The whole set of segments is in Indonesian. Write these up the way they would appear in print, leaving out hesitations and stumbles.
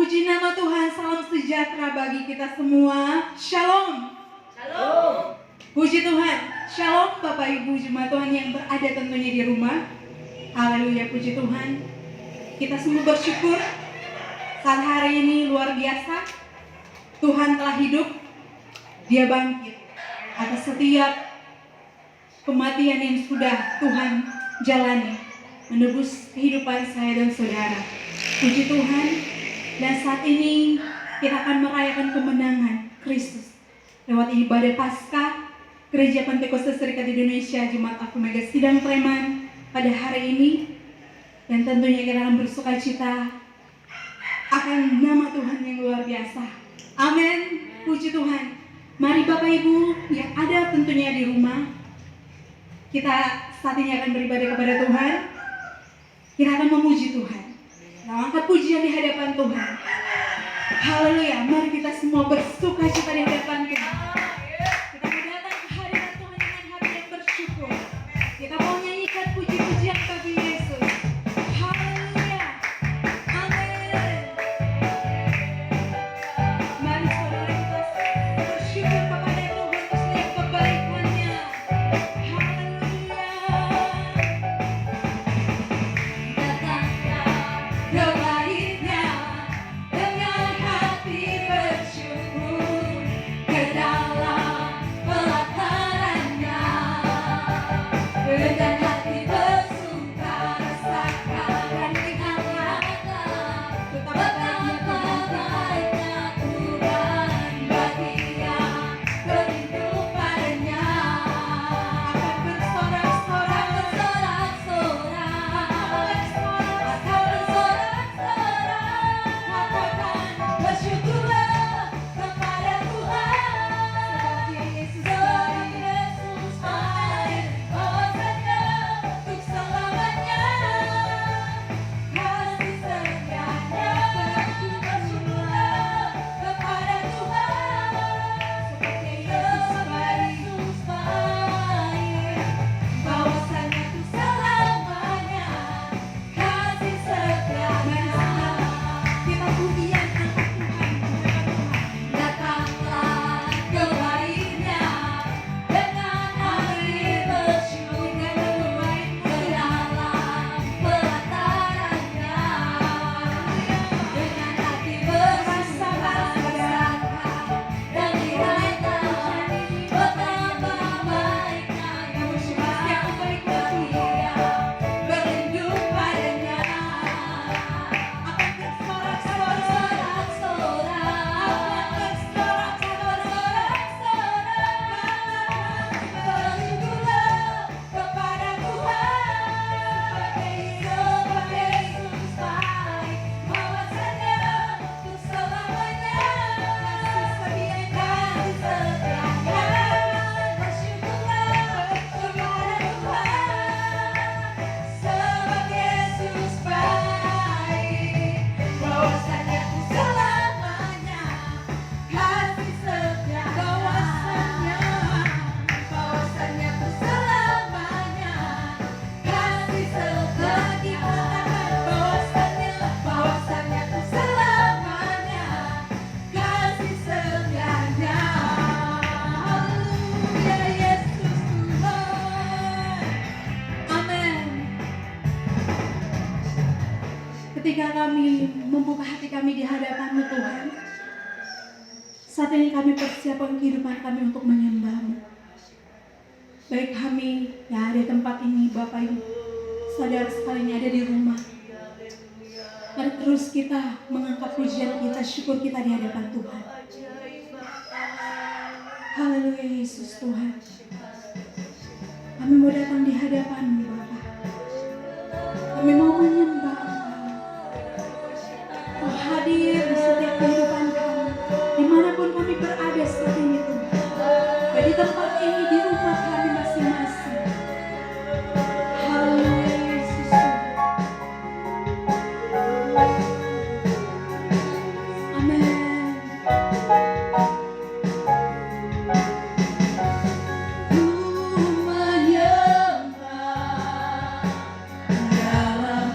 Puji nama Tuhan, salam sejahtera bagi kita semua. Shalom. Shalom. Puji Tuhan. Shalom Bapak Ibu jemaat Tuhan yang berada tentunya di rumah. Haleluya, puji Tuhan. Kita semua bersyukur saat hari ini luar biasa. Tuhan telah hidup. Dia bangkit atas setiap kematian yang sudah Tuhan jalani, menebus kehidupan saya dan saudara. Puji Tuhan. Dan saat ini kita akan merayakan kemenangan Kristus lewat ibadah Paskah Gereja Pentakosta Serikat Indonesia Jemaat Alpha Omega Sidang Preman pada hari ini. Dan tentunya kita akan bersuka cita akan nama Tuhan yang luar biasa. Amin. Puji Tuhan. Mari Bapak Ibu yang ada tentunya di rumah, kita saat ini akan beribadah kepada Tuhan. Kita akan memuji Tuhan. Nah, angkat pujian di hadapan Tuhan. Haleluya. Mari kita semua bersuka cita di hadapan Tuhan. Kita mau datang ke hadirat Tuhan dengan hati yang bersyukur. Kita mau nyanyikan puji-pujian bagi Yesus. Haleluya. Amin. Mari saudara kita bersyukur kepada Tuhan untuk setiap kebaikannya. Haleluya. Kebaikannya dengan hati bersyukur ke dalam pelatarannya, dengan hati bersuka rasakan dan ingatlah betapa baiknya Tuhan bagi yang berindu padanya. Akan bersorak-sorak, bersyukurlah kepada Tuhan. Sebab Yesus baik, kuasanya untuk selamanya. Kasih setianya, bersyukurlah kepada Tuhan. Seperti Yesus baik, bahwasanya untuk selamanya. Kasih setianya. Kita pujian angkat Tuhan. Datanglah kembalinya dengan hati bersyukur ke dalam pelatarannya, dengan hati bersabar dan ingatlah betapa baiknya Tuhan bagi yang berindu padanya. Akan bersorak-sorak, bersyukurlah kepada Tuhan. Sebab Yesus baik, bahwasanya untuk selamanya. Kasih setianya, bersyukurlah kepada Tuhan. Sebab Yesus baik, bahwasanya untuk selamanya. Kasih setianya, bahwasanya untuk selamanya. Kasih setianya, bahwasanya untuk selamanya. Kasih setianya. Haleluya, Yesus Tuhan. Amin. Ketika kami membuka hati kami di hadapan-Mu Tuhan, saat ini kami persiapkan kehidupan kami untuk menyembah-Mu. Baik kami yang ada di tempat ini, Bapak Ibu, saudara sekalian yang ada di rumah. Mari terus kita mengangkat pujian kita, syukur kita di hadapan Tuhan. Haleluya, Yesus Tuhan. Kami mau datang di hadapan-Mu, Bapak. Kami mau menyembah Engkau. Kau hadir di setiap kehidupan kami, dimanapun kami berada saat ini Tuhan. Baik di tempat ini, di rumah kami masing-masing. Haleluya, Yesus Tuhan. Amin. Ku menyembah dalam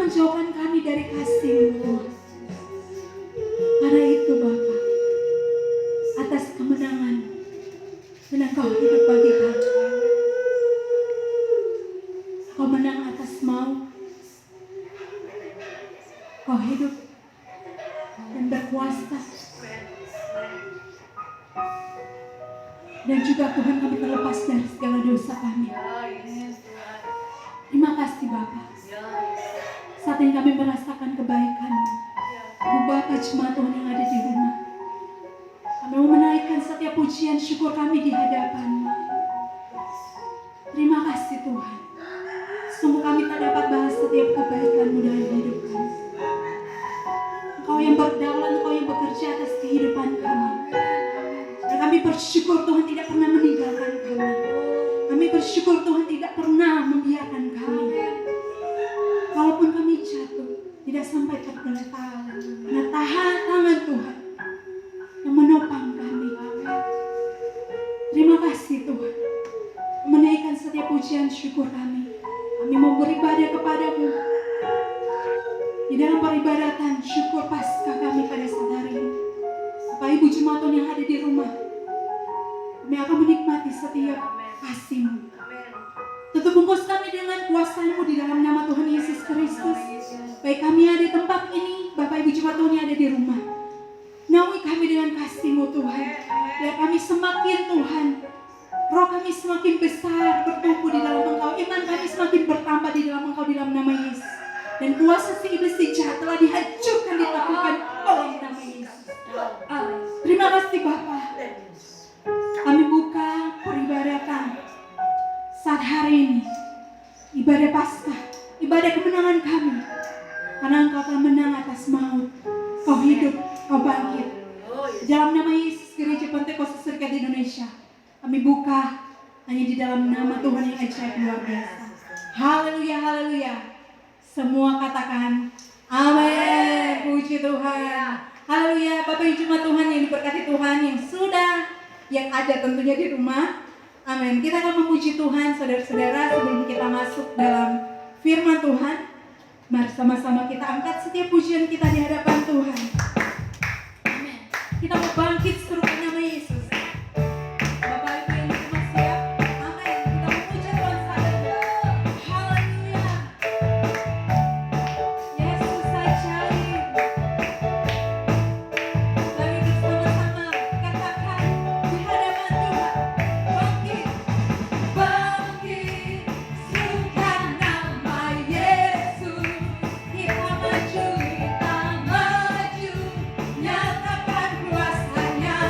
menjauhkan kami dari kasih-Mu Tuhan. Karena itu Bapa, atas kemenangan dan Engkau hidup bagi kami. Kau menang atas maut. Kau hidup dan berkuasa. Dan juga Tuhan, kami terlepas dari segala dosa kami. Terima kasih Bapa. Saat ini kami merasakan kebaikan-Mu. Bu Bapa jemaat Tuhan yang ada di rumah, kami mau menaikkan setiap pujian syukur kami di hadapan-Mu. Terima kasih Tuhan. Sungguh kami tak dapat balas setiap kebaikan-Mu dalam hidup kami. Engkau yang berdaulat, Engkau yang bekerja atas kehidupan kami. Dan kami bersyukur Tuhan tidak pernah meninggalkan kami. Kami bersyukur Tuhan tidak pernah membiarkan kami. Walaupun kami jatuh, tidak sampai tergeletak. Karena tangan Tuhan yang menopang kami. Terima kasih Tuhan. Menaikkan setiap pujian syukur kami. Kami mau beribadah kepada-Mu di dalam peribadatan syukur Paskah kami pada saat hari ini. Bapak Ibu jemaat Tuhan yang ada di rumah, kami akan menikmati setiap kasih-Mu. Tutup bungkus kami dengan kuasa-Mu di dalam nama Tuhan Yesus Kristus. Baik kami ada di tempat ini, Bapak Ibu jemaat Tuhan yang ada di rumah, naungi kami dengan kasih-Mu Tuhan. Biar kami semakin Tuhan, roh kami semakin besar bertumbuh di dalam Engkau. Iman kami semakin bertambah di dalam Engkau, di dalam nama Yesus. Dan kuasa si iblis si jahat telah dihancurkan, dilakukan oleh nama Yesus. Terima kasih Bapa. Kami buka peribadatan saat hari ini, ibadah Paskah, ibadah kemenangan kami. Karena Engkau telah menang atas maut. Kau hidup, Kau bangkit. Dalam nama Yesus, Gereja Pentekosta Serikat Indonesia, kami buka hanya di dalam nama Tuhan yang ajaib luar biasa. Haleluya, haleluya. Semua katakan amin. Puji Tuhan. Haleluya. Bapak Ibu jemaat Tuhan yang diberkati Tuhan, yang sudah, yang ada tentunya di rumah. Amin. Kita akan memuji Tuhan saudara-saudara sebelum kita masuk dalam firman Tuhan. Mari sama-sama kita angkat setiap pujian kita di hadapan Tuhan. Amin. Kita mau bangkit serukan nama Yesus. Bapak Ibu yang di rumah siap? Amin. Kita memuji Tuhan saudara. Haleluya. Yesus ajaib. Mari bersama-sama katakan di hadapan Tuhan. Bangkit, bangkit, serukan nama Yesus. Kita maju, nyatakan kuasa-Nya.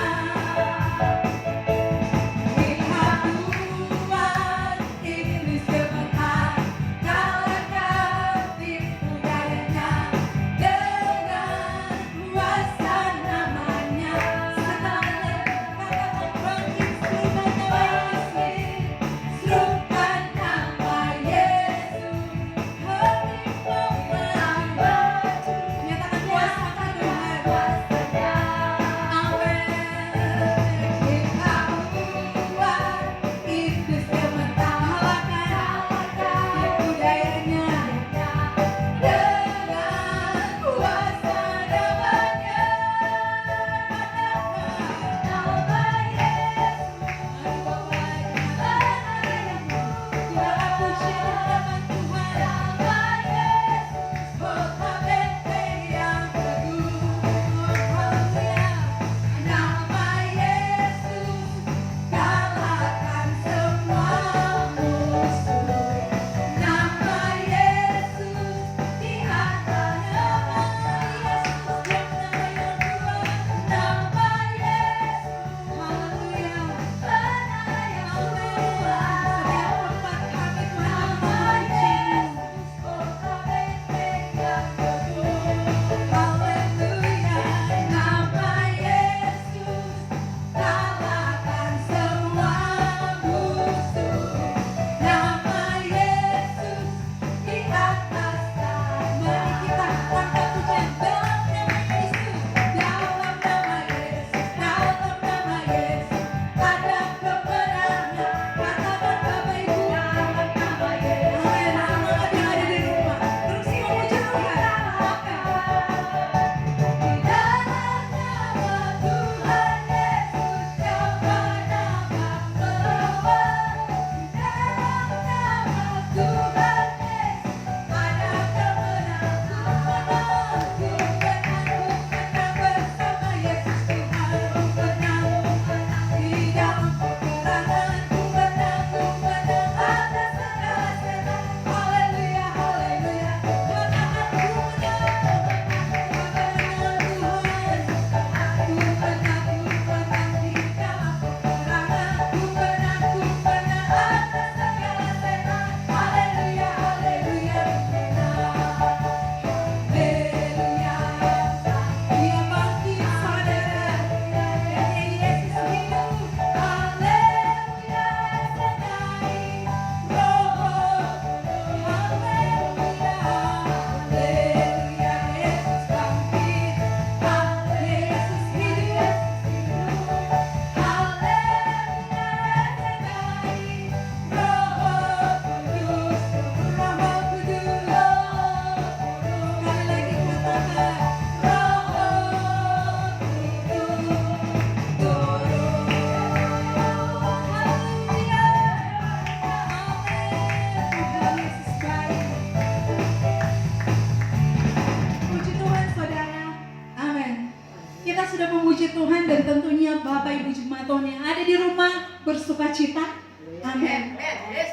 Tuhan, dan tentunya Bapak Ibu Jemaat Tuhan yang ada di rumah bersuka cita. Amin.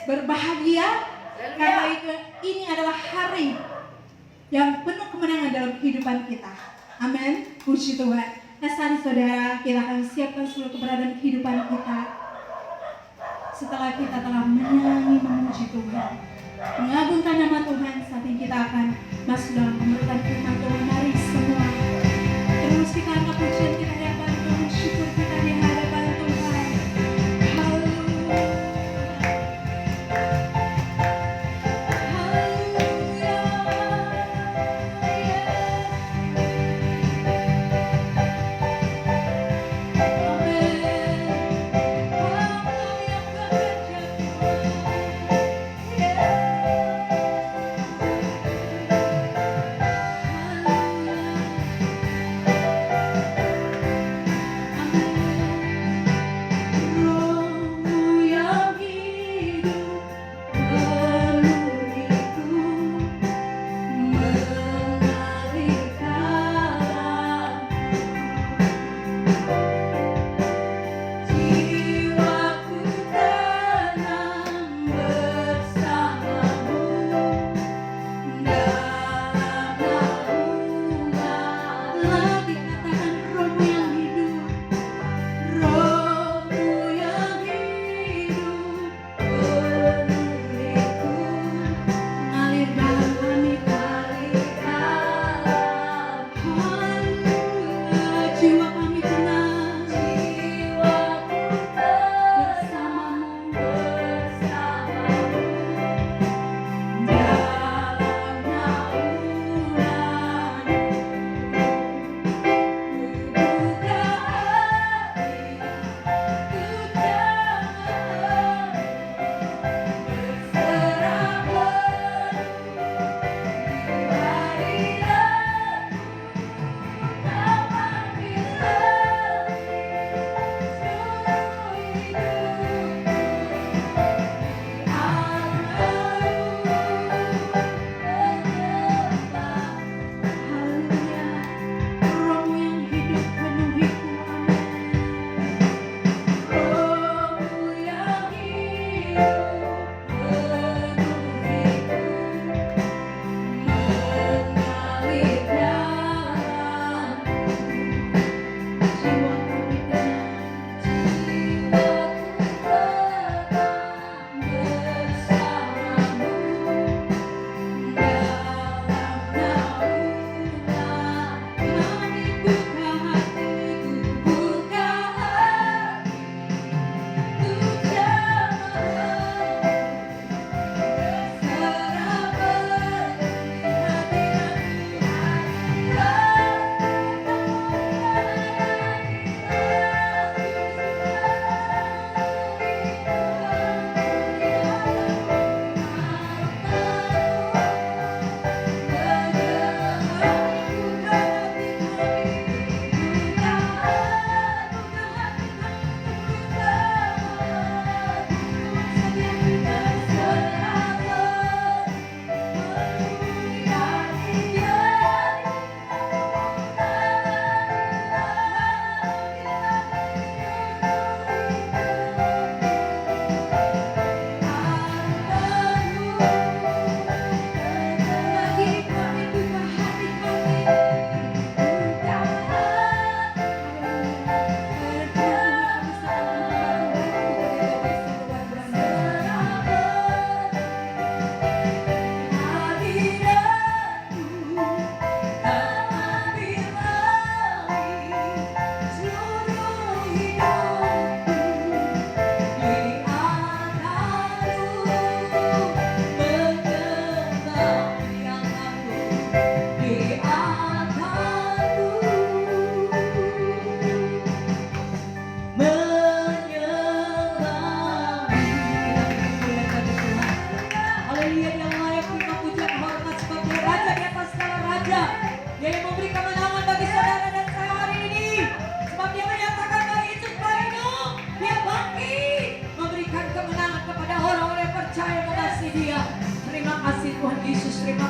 Berbahagia karena itu ini adalah hari yang penuh kemenangan dalam kehidupan kita. Amin. Puji Tuhan. Nah, saat saudara, kita akan siapkan seluruh keberadaan kehidupan kita. Setelah kita telah menyanyi memuji Tuhan, mengagungkan nama Tuhan, saat ini kita akan masuk dalam pemerintahan firman Tuhan. Mari semua terus kita angkat pujian kita di hadapan Tuhan, syukur kita di hadapan Tuhan. Haleluya.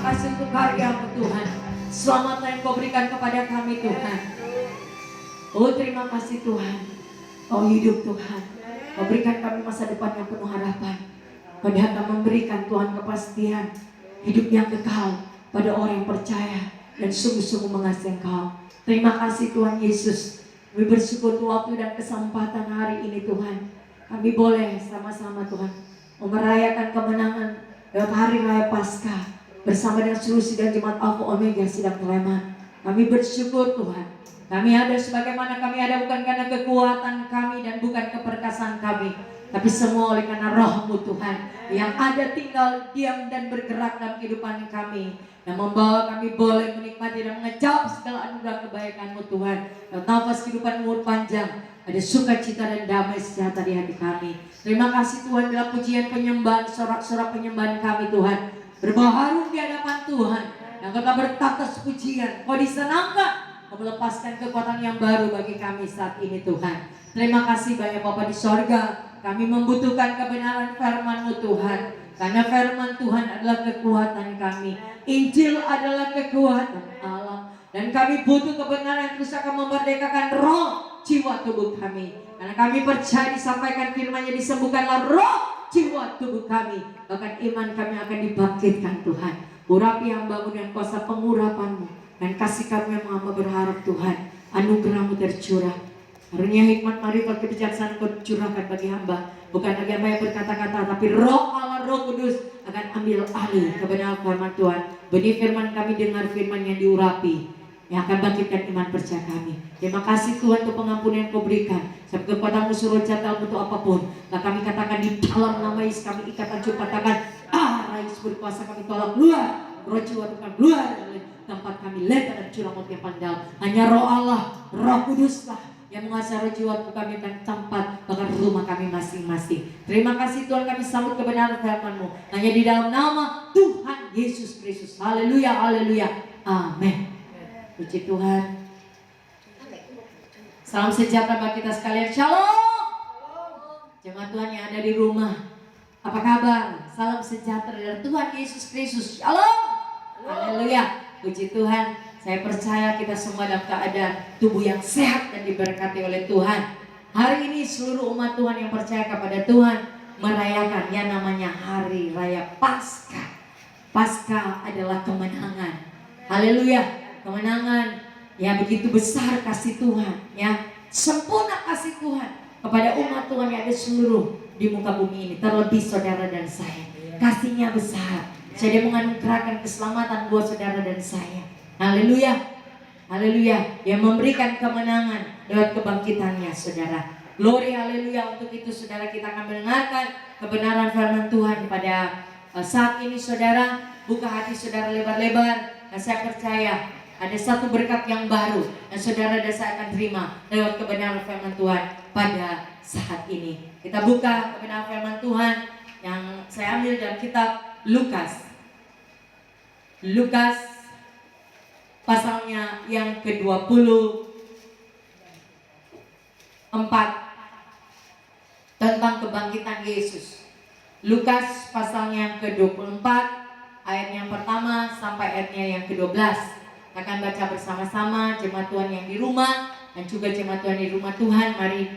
kasih untuk karya-Mu Tuhan. Selamat yang Kau berikan kepada kami Tuhan. Oh terima kasih Tuhan. Kau hidup Tuhan. Kau berikan kami masa depan yang penuh harapan. Kau datang memberikan Tuhan kepastian hidup yang kekal pada orang yang percaya dan sungguh-sungguh mengasihi Engkau. Terima kasih Tuhan Yesus. Kami bersyukur untuk waktu dan kesempatan hari ini Tuhan. Kami boleh sama-sama Tuhan merayakan kemenangan dalam hari raya Paskah bersama dengan seluruh sidang Jemaat Alpha Omega Sidang Sleman. Kami bersyukur Tuhan. Kami ada sebagaimana kami ada bukan karena kekuatan kami dan bukan keperkasaan kami, tapi semua oleh karena Roh-Mu Tuhan yang ada tinggal, diam dan bergerak dalam kehidupan kami, yang membawa kami boleh menikmati dan mengejawab segala anugerah kebaikan-Mu Tuhan. Dan nafas kehidupan umur panjang, ada sukacita dan damai sejahtera di hati kami. Terima kasih Tuhan dalam pujian penyembahan, sorak-sorak penyembahan kami Tuhan berbaharum di hadapan Tuhan, yang kata bertatas pujian. Kau disenangkan, Kau melepaskan kekuatan yang baru bagi kami saat ini Tuhan. Terima kasih banyak Bapa di sorga. Kami membutuhkan kebenaran firman-Mu Tuhan, karena firman Tuhan adalah kekuatan kami. Injil adalah kekuatan Allah, dan kami butuh kebenaran yang terus akan memerdekakan roh, jiwa, tubuh kami. Karena kami percaya disampaikan firman-Nya, disembuhkanlah roh, jiwa, tubuh kami. Bahkan iman kami akan dibangkitkan Tuhan. Urapi hamba-Mu dengan kuasa pengurapan-Mu dan kasih karunia yang hamba berharap Tuhan. Anugerah-Mu tercurah, karunia hikmat marifat kebijaksanaan Kau curahkan bagi hamba. Bukan lagi hamba yang berkata-kata, tapi Roh Allah, Roh Kudus akan ambil alih kebenaran firman Tuhan. Benih firman kami dengar firman yang diurapi, yang akan bangkitkan iman percaya kami. Terima kasih Tuhan untuk pengampunan yang Kau berikan. Sebab kekuatan-Mu suruh jatuh untuk apapun. Nah kami katakan di dalam nama Yesus kami ikat hancur patahkan. Yesus berkuasa, kami tolak keluar. Roh jiwa Tuhan keluar dari tempat kami, lebar dan curang yang pandang. Hanya Roh Allah, Roh Kudus lah yang menguasai roh jiwa kami dan tempat bahkan rumah kami masing-masing. Terima kasih Tuhan, kami sambut kebenaran firman-Mu hanya di dalam nama Tuhan Yesus Kristus. Haleluya, haleluya, amin. Puji Tuhan. Salam sejahtera bagi kita sekalian. Shalom. Jemaat Tuhan yang ada di rumah, apa kabar? Salam sejahtera dari Tuhan Yesus Kristus. Shalom. Haleluya. Puji Tuhan. Saya percaya kita semua dalam keadaan tubuh yang sehat dan diberkati oleh Tuhan. Hari ini seluruh umat Tuhan yang percaya kepada Tuhan merayakan yang namanya Hari Raya Paskah. Paskah adalah kemenangan. Haleluya. Kemenangan. Ya begitu besar kasih Tuhan. Ya sempurna kasih Tuhan kepada umat Tuhan yang ada seluruh di muka bumi ini. Terlebih saudara dan saya. Kasihnya besar. Saya menganugerahkan keselamatan buat saudara dan saya. Haleluya. Haleluya. Yang memberikan kemenangan lewat kebangkitannya saudara. Glory haleluya. Untuk itu saudara kita akan mendengarkan kebenaran firman Tuhan pada saat ini saudara. Buka hati saudara lebar-lebar. Dan saya percaya ada satu berkat yang baru yang saudara dan saya akan terima lewat kebenaran firman Tuhan pada saat ini. Kita buka kebenaran firman Tuhan yang saya ambil dalam kitab Lukas. Lukas pasalnya yang ke-24 tentang kebangkitan Yesus. Lukas pasalnya yang ke-24 ayat yang pertama sampai ayatnya yang ke-12. Akan baca bersama-sama jemaat Tuhan yang di rumah dan juga jemaat Tuhan di rumah Tuhan. Mari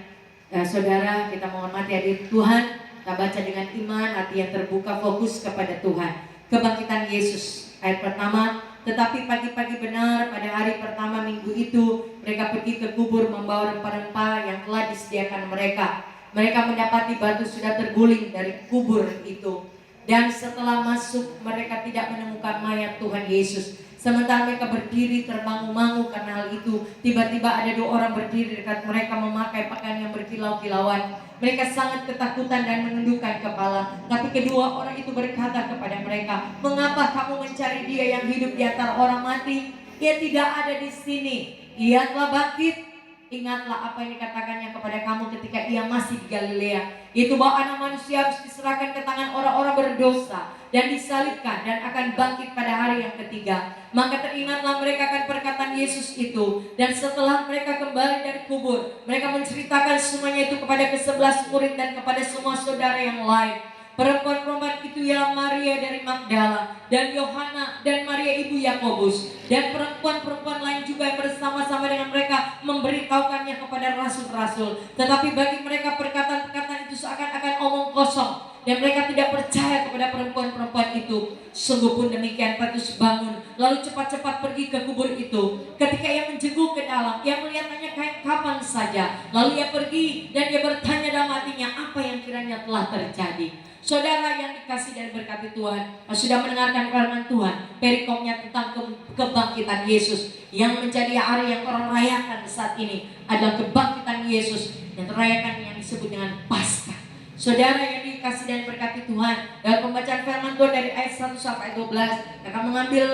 saudara kita menghormati hadir Tuhan. Kita baca dengan iman, hati yang terbuka, fokus kepada Tuhan. Kebangkitan Yesus ayat pertama. Tetapi pagi-pagi benar pada hari pertama minggu itu, mereka pergi ke kubur membawa rempah-rempah yang telah disediakan mereka. Mereka mendapati batu sudah terguling dari kubur itu. Dan setelah masuk mereka tidak menemukan mayat Tuhan Yesus. Sementara mereka berdiri termangu-mangu karena hal itu, tiba-tiba ada dua orang berdiri dekat mereka memakai pakaian yang berkilau-kilauan. Mereka sangat ketakutan dan menundukkan kepala. Tapi kedua orang itu berkata kepada mereka, "Mengapa kamu mencari Dia yang hidup di antara orang mati? Ia tidak ada di sini. Ia telah bangkit. Ingatlah apa yang dikatakannya kepada kamu ketika Ia masih di Galilea, yaitu bahwa Anak Manusia harus diserahkan ke tangan orang-orang berdosa dan disalibkan dan akan bangkit pada hari yang ketiga." Maka teringatlah mereka akan perkataan Yesus itu. Dan setelah mereka kembali dari kubur, mereka menceritakan semuanya itu kepada ke-11 murid dan kepada semua saudara yang lain. Perempuan-perempuan itu ialah Maria dari Magdala dan Yohana dan Maria ibu Yakobus dan perempuan-perempuan lain juga yang bersama-sama dengan mereka memberitahukannya kepada rasul-rasul. Tetapi bagi mereka perkataan-perkataan itu seakan-akan omong kosong dan mereka tidak percaya kepada perempuan-perempuan itu. Sungguh pun demikian, Petrus bangun lalu cepat-cepat pergi ke kubur itu. Ketika ia menjenguk ke dalam, ia melihatnya kayak kapan saja. Lalu ia pergi dan ia bertanya dalam hatinya apa yang kiranya telah terjadi. Saudara yang dikasih dan berkati Tuhan, sudah mendengarkan firman Tuhan, perikopnya tentang kebangkitan Yesus yang menjadi hari yang orang rayakan saat ini adalah kebangkitan Yesus yang terayakan yang disebut dengan Paskah. Saudara yang dikasih dan berkati Tuhan, dalam pembacaan firman Tuhan dari ayat 1 sampai 12 akan mengambil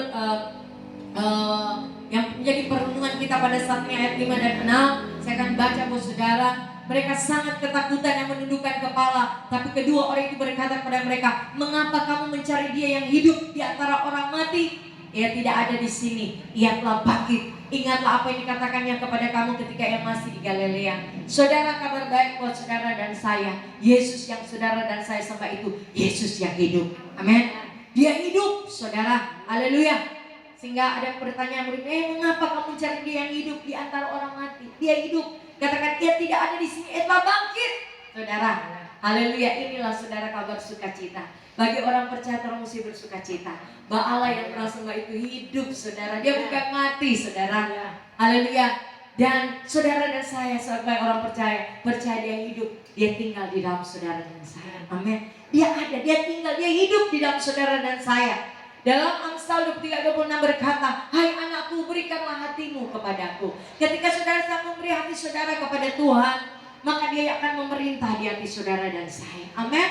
yang menjadi perenungan kita pada saat ini ayat 5 dan 6. Saya akan baca buat saudara. Mereka sangat ketakutan yang menundukkan kepala. Tapi kedua orang itu berkata kepada mereka, mengapa kamu mencari dia yang hidup di antara orang mati? Ia tidak ada di sini, ia telah bangkit. Ingatlah apa yang dikatakannya kepada kamu ketika ia masih di Galilea. Saudara, kabar baik buat saudara dan saya. Yesus yang saudara dan saya sembah itu Yesus yang hidup. Amin. Dia hidup, saudara. Haleluya. Sehingga ada pertanyaan muridnya, mengapa kamu mencari dia yang hidup di antara orang mati? Dia hidup. Katakan, ia tidak ada di sini, ia telah bangkit. Saudara, haleluya, inilah saudara kabar sukacita. Bagi orang percaya terus mesti bersukacita. Bahwa Allah yang pernah sembah itu hidup, saudara. Dia bukan mati, saudara. Haleluya. Dan saudara dan saya sebagai orang percaya dia hidup. Dia tinggal di dalam saudara dan saya. Amin. Dia ada, dia tinggal, dia hidup di dalam saudara dan saya. Dalam Amsal 23:26 berkata, hai anakku, berikanlah hatimu kepadaku. Ketika saudara memberi hati saudara kepada Tuhan, maka dia akan memerintah di hati saudara dan saya. Amin.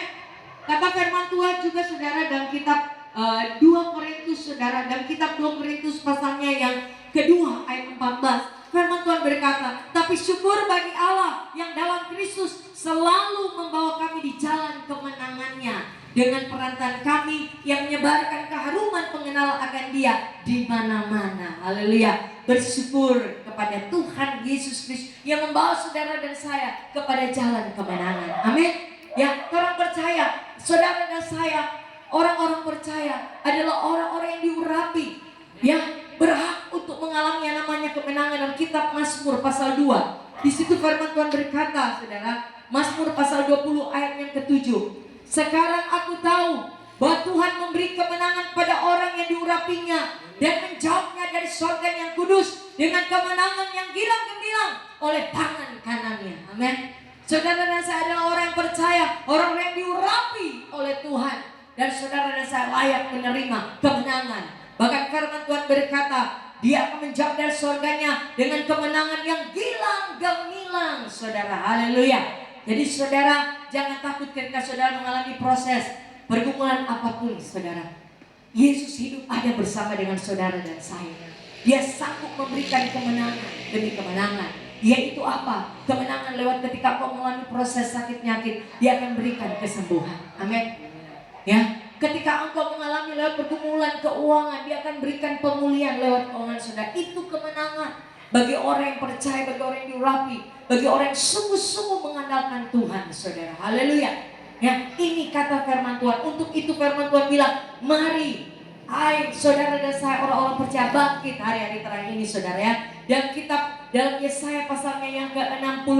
Kata firman Tuhan juga saudara dalam kitab 2 Korintus saudara, dalam kitab 2 Korintus pasalnya yang kedua ayat 14. Firman Tuhan berkata, tapi syukur bagi Allah yang dalam Kristus selalu membawa kami di jalan kemenangannya. Dengan perantaraan kami yang menyebarkan keharuman pengenalan akan dia di mana-mana. Haleluya. Bersyukur kepada Tuhan Yesus Kristus yang membawa saudara dan saya kepada jalan kemenangan. Amin. Ya, orang percaya, saudara dan saya, orang-orang percaya adalah orang-orang yang diurapi, ya, berhak untuk mengalami yang namanya kemenangan. Dalam kitab Mazmur pasal 2, di situ firman Tuhan berkata, saudara, Mazmur pasal 20 ayat yang ke-7. Sekarang aku tahu bahwa Tuhan memberi kemenangan pada orang yang diurapinya dan menjawabnya dari surga yang kudus dengan kemenangan yang gilang gemilang oleh tangan kanannya. Amin. Saudara dan saya adalah orang yang percaya, orang yang diurapi oleh Tuhan, dan saudara dan saya layak menerima kemenangan. Bahkan firman Tuhan berkata, dia akan menjawab dari surganya dengan kemenangan yang gilang gemilang, saudara. Haleluya. Jadi saudara, jangan takut ketika saudara mengalami proses pergumulan apapun, saudara. Yesus hidup ada bersama dengan saudara dan saya. Dia sanggup memberikan kemenangan demi kemenangan. Yaitu apa? Kemenangan lewat ketika kau mengalami proses sakit nyakit, dia akan berikan kesembuhan. Amin. Ya, ketika engkau mengalami lewat pergumulan keuangan, dia akan berikan pemulihan lewat keuangan saudara. Itu kemenangan. Bagi orang yang percaya, bagi orang yang diurapi, bagi orang yang sungguh-sungguh mengandalkan Tuhan, saudara. Haleluya. Ya, ini kata firman Tuhan. Untuk itu firman Tuhan bilang, mari, hai saudara dan saya orang-orang percaya, bangkit hari-hari terang ini, saudara ya. Dan kitab dalam Yesaya pasalnya yang ke-60,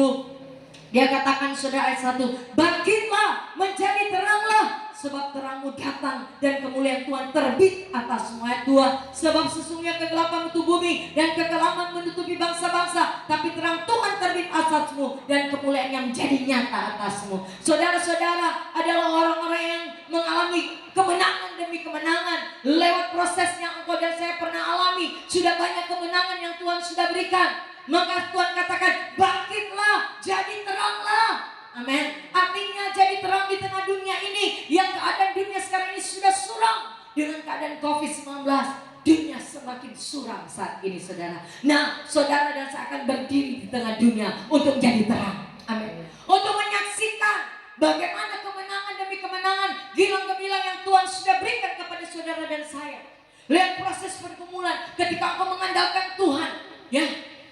dia katakan saudara ayat 1, bangkitlah, menjadi teranglah, sebab terangmu datang dan kemuliaan Tuhan terbit atas semua. Ayat 2, sebab sesungguhnya kegelapan menutupi bumi dan kekelaman menutupi bangsa-bangsa, tapi terang Tuhan terbit atasmu dan kemuliaan yang menjadi nyata atasmu. Saudara-saudara adalah orang-orang yang mengalami kemenangan demi kemenangan lewat proses yang engkau dan saya pernah alami. Sudah banyak kemenangan yang Tuhan sudah berikan. Maka Tuhan katakan, bangkitlah, jadi teranglah. Amin. Artinya jadi terang di tengah dunia ini yang keadaan dunia sekarang ini sudah suram dengan keadaan COVID-19. Dunia semakin suram saat ini, saudara. Nah, saudara dan saya akan berdiri di tengah dunia untuk menjadi terang. Amin. Untuk menyaksikan bagaimana kemenangan demi kemenangan, gilang gemilang yang Tuhan sudah berikan kepada saudara dan saya. Lihat proses pergumulan ketika engkau mengandalkan Tuhan, ya,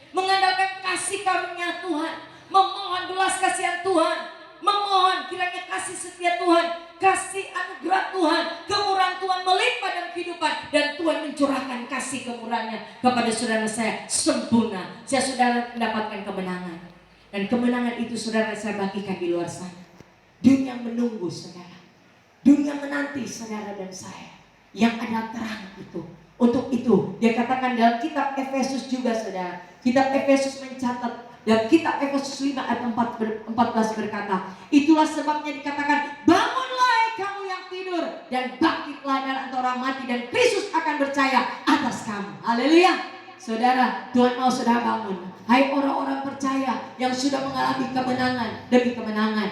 mengandalkan kasih karunia Tuhan, memohon belas kasihan Tuhan, memohon kiranya kasih setia Tuhan, kasih ukurannya kepada saudara saya sempurna. Saya saudara mendapatkan kemenangan. Dan kemenangan itu saudara saya bagikan di luar sana. Dunia menunggu saudara. Dunia menanti saudara dan saya. Yang ada terang itu. Untuk itu dia katakan dalam kitab Efesus juga saudara. Kitab Efesus mencatat dan kitab Efesus 5 ayat 14 berkata, itulah sebabnya dikatakan, bangunlah kamu yang tidur dan bangkitlah dari antara orang mati dan Kristus akan percaya atas kamu. Haleluya. Saudara, Tuhan mau saudara bangun. Hai orang-orang percaya yang sudah mengalami kemenangan demi kemenangan.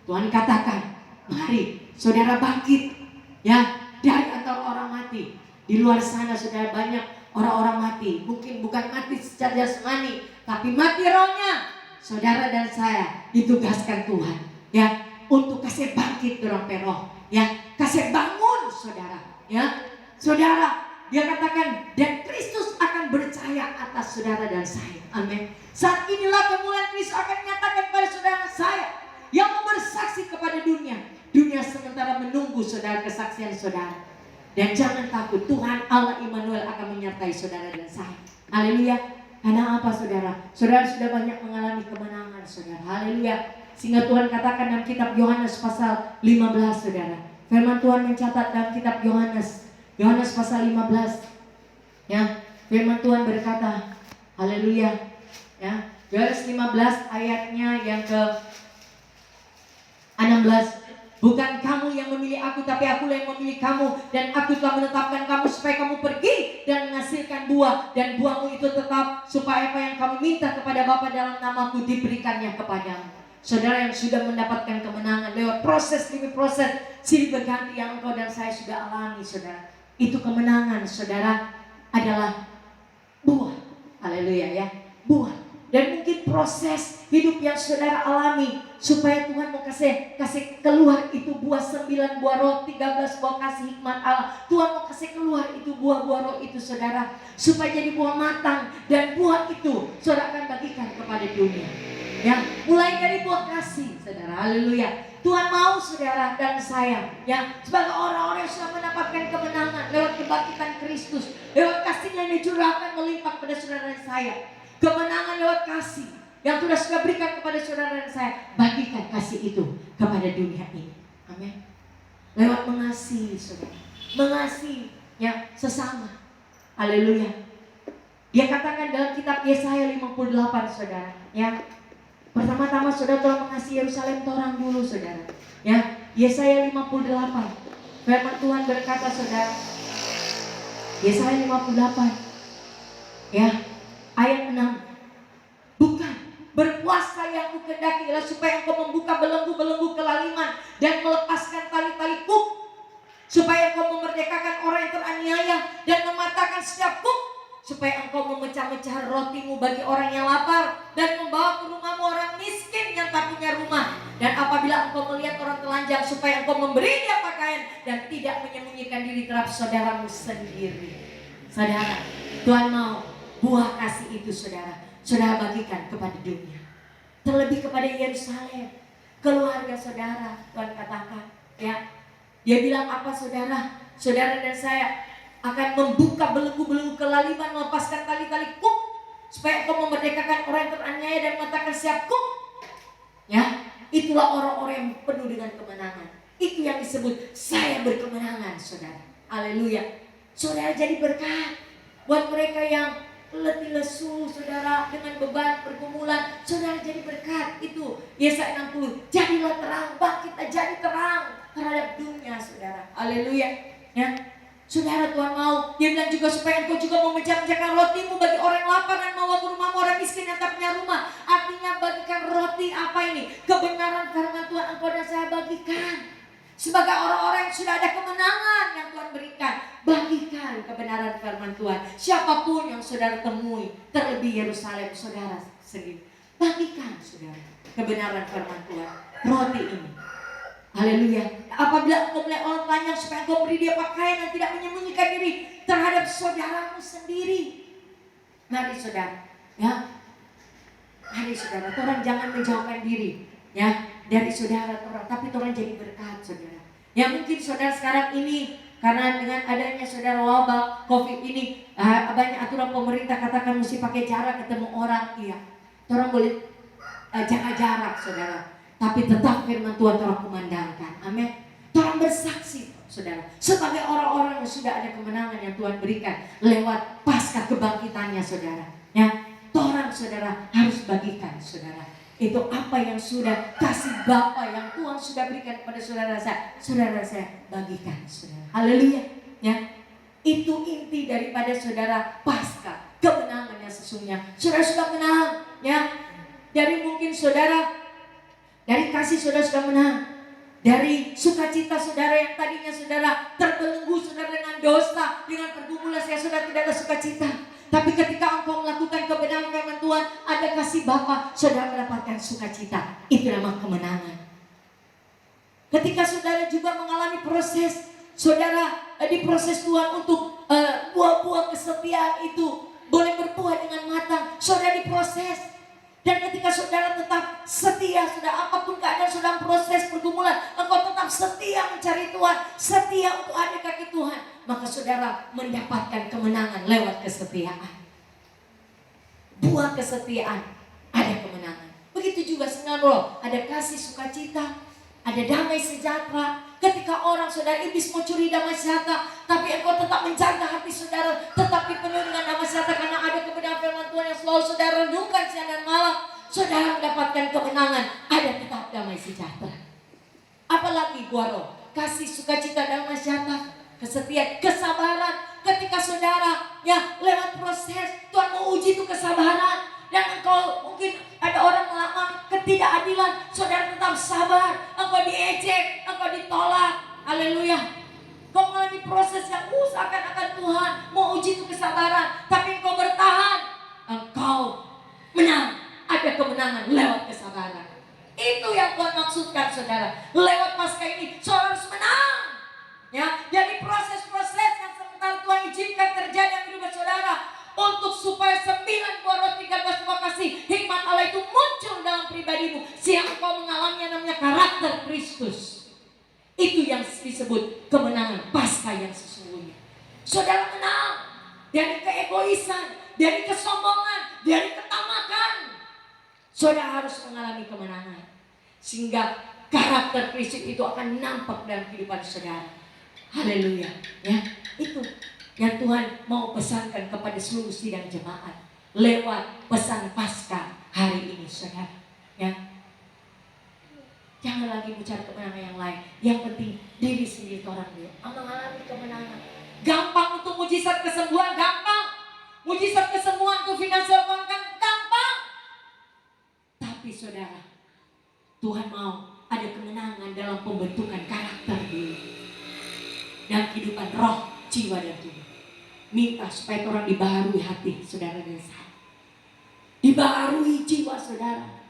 Tuhan katakan, mari saudara bangkit ya dari antara orang mati. Di luar sana saudara banyak orang-orang mati. Mungkin bukan mati secara jasmani, tapi mati rohnya. Saudara dan saya ditugaskan Tuhan ya untuk kasih bangkit dorong peroh ya, kasih bangun saudara ya. Saudara, dia katakan dan Kristus akan percaya atas saudara dan saya. Amin. Saat inilah kemuliaan Kristus akan menyatakan kepada saudara saya yang mau bersaksi kepada dunia. Dunia sementara menunggu saudara kesaksian saudara. Dan jangan takut, Tuhan Allah Immanuel akan menyertai saudara dan saya. Haleluya. Karena apa saudara? Saudara sudah banyak mengalami kemenangan saudara. Haleluya. Sehingga Tuhan katakan dalam kitab Yohanes pasal 15 saudara. Firman Tuhan mencatat dalam kitab Yohanes pasal 15. Ya, firman Tuhan berkata, haleluya. Ya, Yohanes 15 ayatnya yang ke 16. Bukan kamu yang memilih aku, tapi akulah yang memilih kamu. Dan aku telah menetapkan kamu supaya kamu pergi dan menghasilkan buah. Dan buahmu itu tetap, supaya apa yang kamu minta kepada Bapa dalam namaku diberikannya kepadamu. Saudara yang sudah mendapatkan kemenangan lewat proses demi proses silih berganti yang engkau dan saya sudah alami saudara. Itu kemenangan saudara adalah buah. Haleluya ya, buah. Dan mungkin proses hidup yang saudara alami supaya Tuhan mau kasih keluar itu buah 9 buah roh, 13 buah kasih hikmat Allah. Tuhan mau kasih keluar itu buah-buah roh itu saudara, supaya jadi buah matang. Dan buah itu saudara akan bagikan kepada dunia ya, mulai dari buah kasih saudara. Haleluya. Tuhan mau saudara dan saya ya, sebagai orang-orang yang sudah mendapatkan kemenangan lewat kebangkitan Kristus, lewat kasih-Nya yang dicurahkan melimpah pada saudara dan saya. Kemenangan lewat kasih yang sudah berikan kepada saudara dan saya, bagikan kasih itu kepada dunia ini. Amin. Lewat mengasihi saudara, mengasihi ya sesama. Haleluya. Dia katakan dalam kitab Yesaya 58 saudara ya. Pertama-tama saudara telah mengasihi Yerusalem torang dulu saudara ya. Yesaya 58 firman Tuhan berkata saudara, Yesaya 58 ya ayat 6, bukan berpuasa yang kukendaki adalah supaya engkau membuka belenggu-belenggu kelaliman dan melepaskan tali-tali kuk, supaya engkau memerdekakan orang yang teraniaya dan mematahkan setiap kuk, supaya engkau memecah-mecah rotimu bagi orang yang lapar dan membawa ke rumahmu orang miskin yang tak punya rumah. Dan apabila engkau melihat orang telanjang, supaya engkau memberi dia pakaian dan tidak menyembunyikan diri terhadap saudaramu sendiri. Saudara, Tuhan mau buah kasih itu saudara bagikan kepada dunia, terlebih kepada Yerusalem, keluarga saudara. Tuhan katakan ya, dia bilang apa saudara? Saudara dan saya akan membuka belenggu-belenggu kelaliman, melepaskan tali-tali kuk, supaya engkau memerdekakan orang yang teraniaya dan mematahkan setiap kuk ya. Itulah orang-orang yang penuh dengan kemenangan. Itu yang disebut saya berkemenangan saudara. Haleluya. Saudara jadi berkat buat mereka yang letih lesu saudara dengan beban pergumulan, saudara jadi berkat. Itu Yesaya 60, jadilah terang, bangkitlah jadi terang terhadap dunia saudara. Haleluya ya. Saudara, Tuhan mau, dia bilang juga supaya engkau juga memecah-mecahkan rotimu bagi orang yang lapar dan membawa ke rumahmu orang miskin yang tak punya rumah. Artinya bagikan roti apa ini? Kebenaran firman Tuhan engkau dan saya bagikan. Sebagai orang-orang yang sudah ada kemenangan yang Tuhan berikan, bagikan kebenaran firman Tuhan. Siapapun yang saudara temui, terlebih Yerusalem saudara sendiri, bagikan saudara kebenaran firman Tuhan. Roti ini, haleluya. Apabila engkau melihat orang telanjang, supaya engkau beri dia pakaian dan tidak menyembunyikan diri terhadap saudaramu sendiri. Mari saudara ya, mari saudara, orang jangan menjauhkan diri ya dari saudara orang, tapi orang jadi berkat saudara. Ya mungkin saudara sekarang ini Karena dengan adanya saudara wabah COVID ini, banyak aturan pemerintah katakan mesti pakai jarak ketemu orang. Iya, orang boleh jaga jarak saudara. Tapi tetap firman Tuhan orang kumandangkan. Amin. Orang bersaksi saudara. Sebagai orang-orang yang sudah ada kemenangan yang Tuhan berikan lewat pasca kebangkitannya saudara. Ya, orang saudara harus bagikan saudara. Itu apa yang sudah kasih Bapa yang Tuhan sudah berikan kepada saudara saya bagikan saudara. Haleluya. Ya, itu inti daripada saudara pasca kemenangan yang sesungguhnya. Saudara sudah menang, ya. Dari mungkin saudara, dari kasih saudara sudah menang, dari sukacita saudara yang tadinya saudara terbelenggu saudara dengan dosa, dengan pergumulan saya sudah tidak ada sukacita. Tapi ketika engkau melakukan kebenaran firman Tuhan, ada kasih Bapa, saudara mendapatkan sukacita. Itu nama kemenangan. Ketika saudara juga mengalami proses, saudara diproses Tuhan untuk buah-buah kesetiaan itu boleh berbuah dengan matang. Saudara diproses. Dan ketika saudara tetap setia, sudah apapun keadaan saudara proses pergumulan, engkau tetap setia mencari Tuhan, setia untuk ada kaki Tuhan, maka saudara mendapatkan kemenangan lewat kesetiaan. Buah kesetiaan, ada kemenangan. Begitu juga senang roh, ada kasih sukacita, ada damai sejahtera. Ketika orang saudara iblis mau curi damai sejahtera, tapi engkau tetap menjaga hati saudara, tetap dipenuhi dengan damai sejahtera karena ada kebenaran firman Tuhan yang selalu saudara renungkan siang dan malam. Saudara mendapatkan kemenangan, ada tetap damai sejahtera. Apalagi buah roh, kasih sukacita damai sejahtera, kesetiaan, kesabaran. Ketika saudara ya lewat proses Tuhan mau uji itu kesabaran. Dan engkau mungkin ada orang melakukan ketidakadilan, saudara tetap sabar. Engkau diejek, engkau ditolak. Haleluya. Kau mengalami proses yang seakan-akan Tuhan mau uji itu kesabaran, tapi engkau bertahan. Engkau menang. Ada kemenangan lewat kesabaran. Itu yang Tuhan maksudkan saudara. Lewat pasca ini saudara harus menang. Ya, jadi proses-proses yang sementara Tuhan izinkan terjadi dalam hidup saudara, untuk supaya 9 buah roti 13 buah kasih hikmat Allah itu muncul dalam pribadimu, sehingga engkau mengalami yang namanya karakter Kristus. Itu yang disebut kemenangan pasca yang sesungguhnya. Saudara menang dari keegoisan, dari kesombongan, dari ketamakan. Saudara harus mengalami kemenangan, sehingga karakter Kristus itu akan nampak dalam kehidupan saudara. Haleluya. Ya, itu yang Tuhan mau pesankan kepada seluruh sidang jemaat lewat pesan pasca hari ini saudara. Ya, jangan lagi bicara kemenangan yang lain. Yang penting diri sendiri orang dulu mengalami kemenangan. Gampang untuk mujizat kesembuhan, gampang. Mujizat kesembuhan untuk finansial kan gampang. Tapi saudara, Tuhan mau ada kemenangan dalam pembentukan karakter dulu, dalam kehidupan roh, jiwa dan tubuh. Minta supaya orang dibaharui hati saudara dan saya, dibaharui jiwa saudara,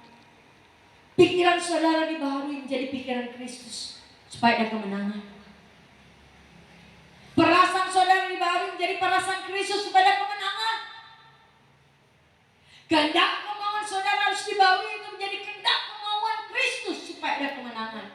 pikiran saudara dibaharui menjadi pikiran Kristus supaya ada kemenangan. Perasaan saudara dibaharui menjadi perasaan Kristus supaya ada kemenangan. Kehendak kemauan saudara harus dibaharui itu menjadi kehendak kemauan Kristus supaya ada kemenangan.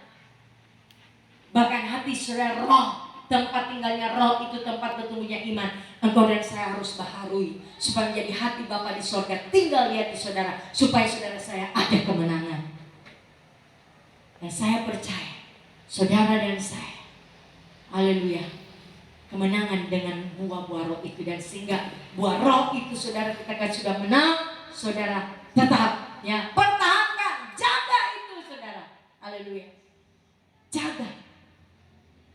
Bahkan hati saudara, roh, tempat tinggalnya roh itu tempat bertumbuhnya iman. Engkau dan saya harus baharui supaya menjadi hati Bapa di sorga tinggal di hati saudara, supaya saudara saya ada kemenangan. Dan saya percaya saudara dan saya, haleluya, kemenangan dengan buah-buah roh itu. Dan sehingga buah roh itu saudara ketika sudah menang, saudara tetap ya pertahankan, jaga itu saudara. Haleluya. Jaga.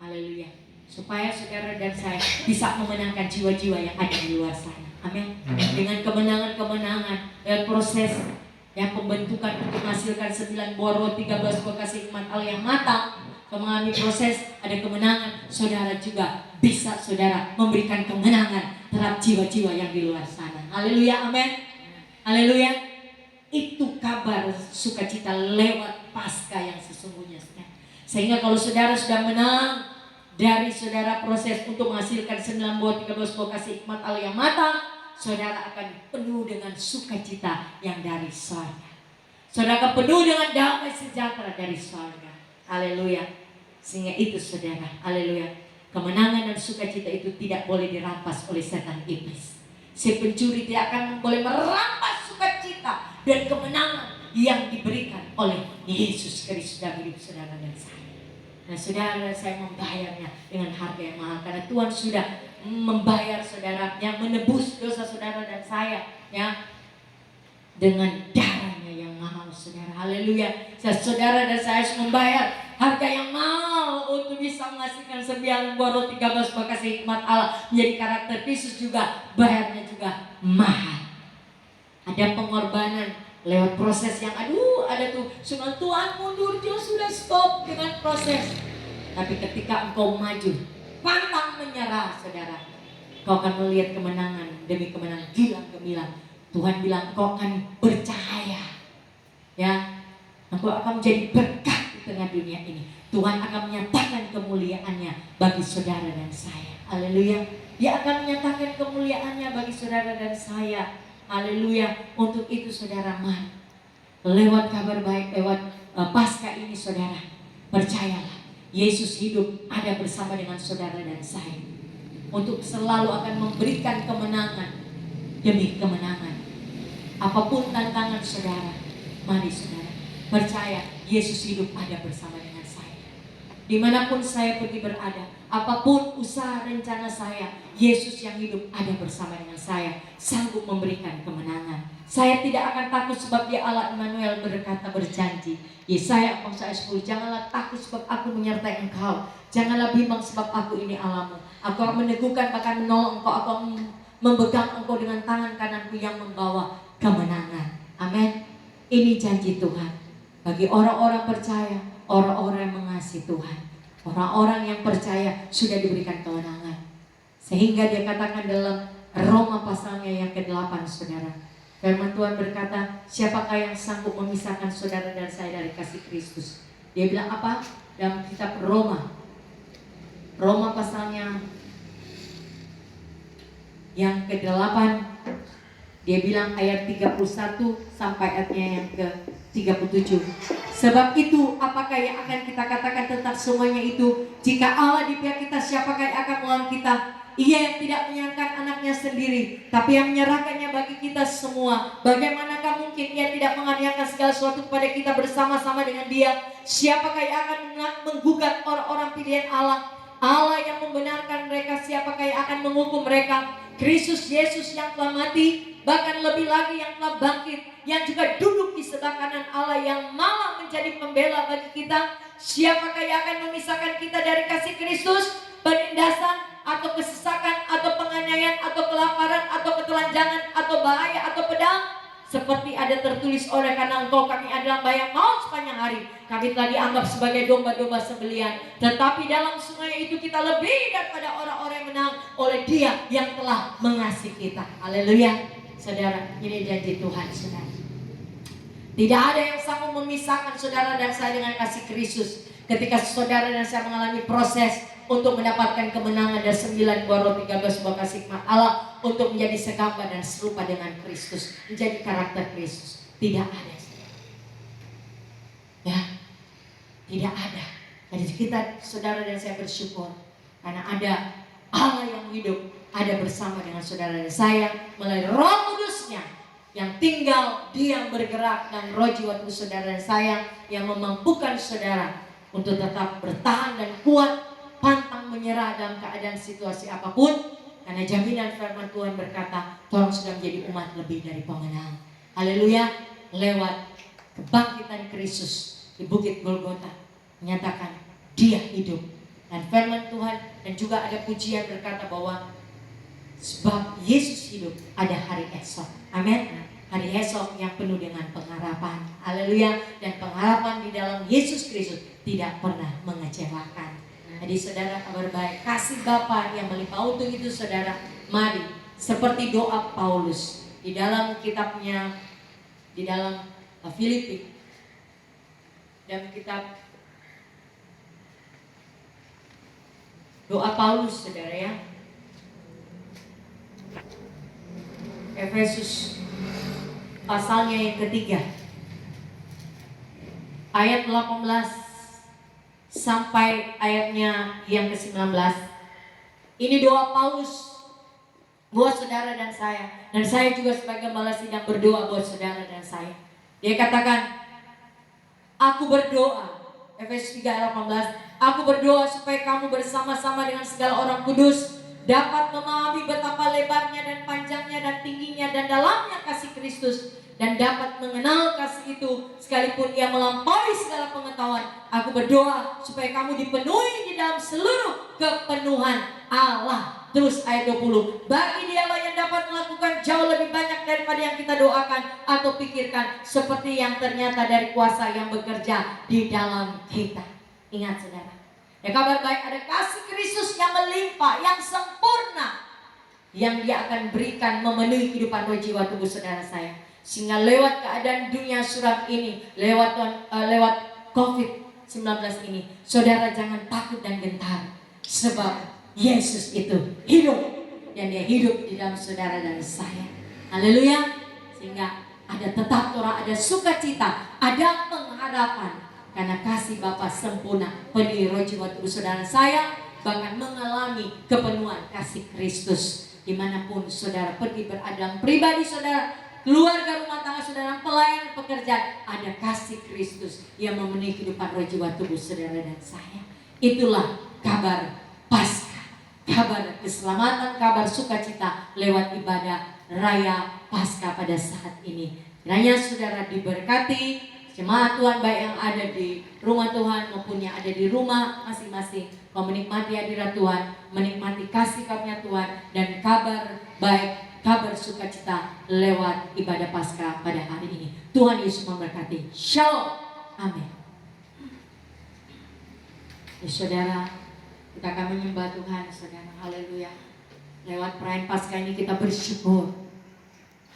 Haleluya. Supaya saudara dan saya bisa memenangkan jiwa-jiwa yang ada di luar sana. Amin. Dengan kemenangan-kemenangan dan proses yang pembentukan untuk menghasilkan 9 buah roti 13 buah kasih hikmat Allah yang matang, mengalami proses ada kemenangan. Saudara juga bisa saudara memberikan kemenangan terhadap jiwa-jiwa yang di luar sana. Haleluya. Amin. Haleluya. Itu kabar sukacita lewat pasca yang sesungguhnya. Sehingga kalau saudara sudah menang dari saudara proses untuk menghasilkan 9 buah 13 buah kasih hikmat Allah yang matang, saudara akan penuh dengan sukacita yang dari surga. Saudara akan penuh dengan damai sejahtera dari surga. Haleluya. Sehingga itu saudara, haleluya, Kemenangan dan sukacita itu tidak boleh dirampas oleh setan iblis. Si pencuri tidak akan boleh merampas sukacita dan kemenangan yang diberikan oleh Yesus Kristus dalam hidup saudara dan saya. Nah saudara dan saya membayarnya dengan harga yang mahal, karena Tuhan sudah membayar saudara, yang menebus dosa saudara dan saya ya, dengan darahnya yang mahal saudara. Haleluya. Saudara dan saya harus membayar harga yang mahal untuk bisa menghasilkan sembilan buah roti 13 buah kasih hikmat Allah menjadi karakter Kristus juga. Bayarnya juga mahal. Ada pengorbanan lewat proses yang ada tuh sungai Tuhan mundur, Tuhan sudah stop dengan proses. Tapi ketika engkau maju, pantang menyerah saudara, kau akan melihat kemenangan demi kemenangan gilang gemilang. Tuhan bilang kau akan bercahaya ya, engkau akan menjadi berkat di tengah dunia ini. Tuhan akan menyatakan kemuliaannya bagi saudara dan saya. Haleluya. Dia akan menyatakan kemuliaannya bagi saudara dan saya. Haleluya. Untuk itu saudara, mari lewat kabar baik, lewat Paskah ini saudara, percayalah Yesus hidup, ada bersama dengan saudara dan saya, untuk selalu akan memberikan kemenangan demi kemenangan. Apapun tantangan saudara, mari saudara percaya Yesus hidup, ada bersama dengan saya. Dimanapun saya pergi berada, apapun usaha rencana saya, Yesus yang hidup ada bersama dengan saya, sanggup memberikan kemenangan. Saya tidak akan takut sebab Dia Allah Immanuel berkata, berjanji. Yesaya 49:10, janganlah takut sebab aku menyertai engkau. Janganlah bimbang sebab aku ini Allahmu. Aku akan meneguhkan bahkan menolong engkau. Aku akan memegang engkau dengan tangan kananku yang membawa kemenangan. Amin. Ini janji Tuhan bagi orang-orang percaya, orang-orang yang mengasihi Tuhan, orang-orang yang percaya sudah diberikan kemenangan. Sehingga Dia katakan dalam Roma pasalnya yang ke-8 saudara, firman Tuhan berkata, siapakah yang sanggup memisahkan saudara dan saya dari kasih Kristus? Dia bilang apa? Dalam kitab Roma pasalnya yang ke-8, dia bilang ayat 31 sampai ayatnya yang ke-37. Sebab itu apakah yang akan kita katakan tentang semuanya itu? Jika Allah di pihak kita, siapakah yang akan melawan kita? Ia yang tidak menyerahkan anaknya sendiri, tapi yang menyerahkannya bagi kita semua. Bagaimanakah mungkin Ia tidak mengaruniakan segala sesuatu kepada kita bersama-sama dengan Dia? Siapakah yang akan menggugat orang-orang pilihan Allah? Allah yang membenarkan mereka, siapakah yang akan menghukum mereka? Kristus Yesus yang telah mati, bahkan lebih lagi yang telah bangkit, yang juga duduk di sebelah kanan Allah, yang malah menjadi pembela bagi kita. Siapakah yang akan memisahkan kita dari kasih Kristus? Penindasan, atau kesesakan, atau penganiayaan, atau kelaparan, atau ketelanjangan, atau bahaya, atau pedang? Seperti ada tertulis, oleh karena engkau kami adalah bayang maut sepanjang hari, kami telah dianggap sebagai domba-domba sembelihan. Tetapi dalam sungai itu kita lebih daripada orang-orang yang menang oleh Dia yang telah mengasihi kita. Haleluya. Saudara, ini janji Tuhan saudara. Tidak ada yang sanggup memisahkan saudara dan saya dengan kasih Kristus. Ketika saudara dan saya mengalami proses untuk mendapatkan kemenangan dan 9 buah roti 13 buah kasih hikmat Allah, untuk menjadi segambar dan serupa dengan Kristus, menjadi karakter Kristus, tidak ada. Ya, tidak ada. Jadi kita, saudara dan saya bersyukur karena ada Allah yang hidup, ada bersama dengan saudara dan saya melalui Roh Kudus-Nya yang tinggal, Dia bergerak, dan roh jiwa tubuh saudara dan saya yang memampukan saudara untuk tetap bertahan dan kuat, pantang menyerah dalam keadaan situasi apapun, karena jaminan firman Tuhan berkata, orang sudah menjadi umat lebih dari pemenang. Haleluya. Lewat kebangkitan Kristus di Bukit Golgota, menyatakan Dia hidup. Dan firman Tuhan, dan juga ada pujian berkata bahwa sebab Yesus hidup, ada hari esok. Amin. Hari esok yang penuh dengan pengharapan. Haleluya. Dan pengharapan di dalam Yesus Kristus tidak pernah mengecewakan. Jadi saudara, kabar baik, kasih Bapa yang melimpah untuk itu saudara, mari seperti doa Paulus di dalam kitabnya, di dalam Filipi, dan kitab doa Paulus saudara ya, Efesus pasalnya yang ketiga, ayat 18 sampai ayatnya yang ke-19. Ini doa Paulus buat saudara dan saya. Dan saya juga sebagai gembala sidang berdoa buat saudara dan saya. Dia katakan, aku berdoa, Efesus 3:18, aku berdoa supaya kamu bersama-sama dengan segala orang kudus dapat memahami betapa lebarnya dan panjangnya dan tingginya dan dalamnya kasih Kristus, dan dapat mengenal kasih itu sekalipun ia melampaui segala pengetahuan. Aku berdoa supaya kamu dipenuhi di dalam seluruh kepenuhan Allah. Terus ayat 20, bagi dialah yang dapat melakukan jauh lebih banyak daripada yang kita doakan atau pikirkan, seperti yang ternyata dari kuasa yang bekerja di dalam kita. Ingat saudara, ya kabar baik, ada kasih Kristus yang melimpah, yang sempurna, yang dia akan berikan memenuhi kehidupan roh jiwa tubuh saudara saya. Sehingga lewat keadaan dunia suram ini, lewat COVID-19 ini, saudara jangan takut dan gentar, sebab Yesus itu hidup, dan dia hidup di dalam saudara dan saya. Haleluya. Sehingga ada tetap Torah, ada sukacita, ada pengharapan, karena kasih Bapa sempurna penuhi roh jiwa tubuh saudara saya, bahkan mengalami kepenuhan kasih Kristus. Dimanapun saudara pergi berada, pribadi saudara, keluarga, rumah tangga saudara, pelayan, pekerjaan, ada kasih Kristus yang memenuhi kehidupan roh jiwa tubuh saudara dan saya. Itulah kabar Paskah, kabar keselamatan, kabar sukacita lewat ibadah raya Paskah pada saat ini. Kiranya saudara diberkati, jemaat Tuhan baik yang ada di rumah Tuhan maupun yang ada di rumah masing-masing, menikmati hadirat Tuhan, menikmati kasih karunia Tuhan, dan kabar baik, kabar sukacita lewat ibadah Paskah pada hari ini. Tuhan Yesus memberkati. Shalom. Amin. Ya saudara, kita akan menyembah Tuhan saudara. Haleluya. Lewat perayaan Paskah ini kita bersyukur.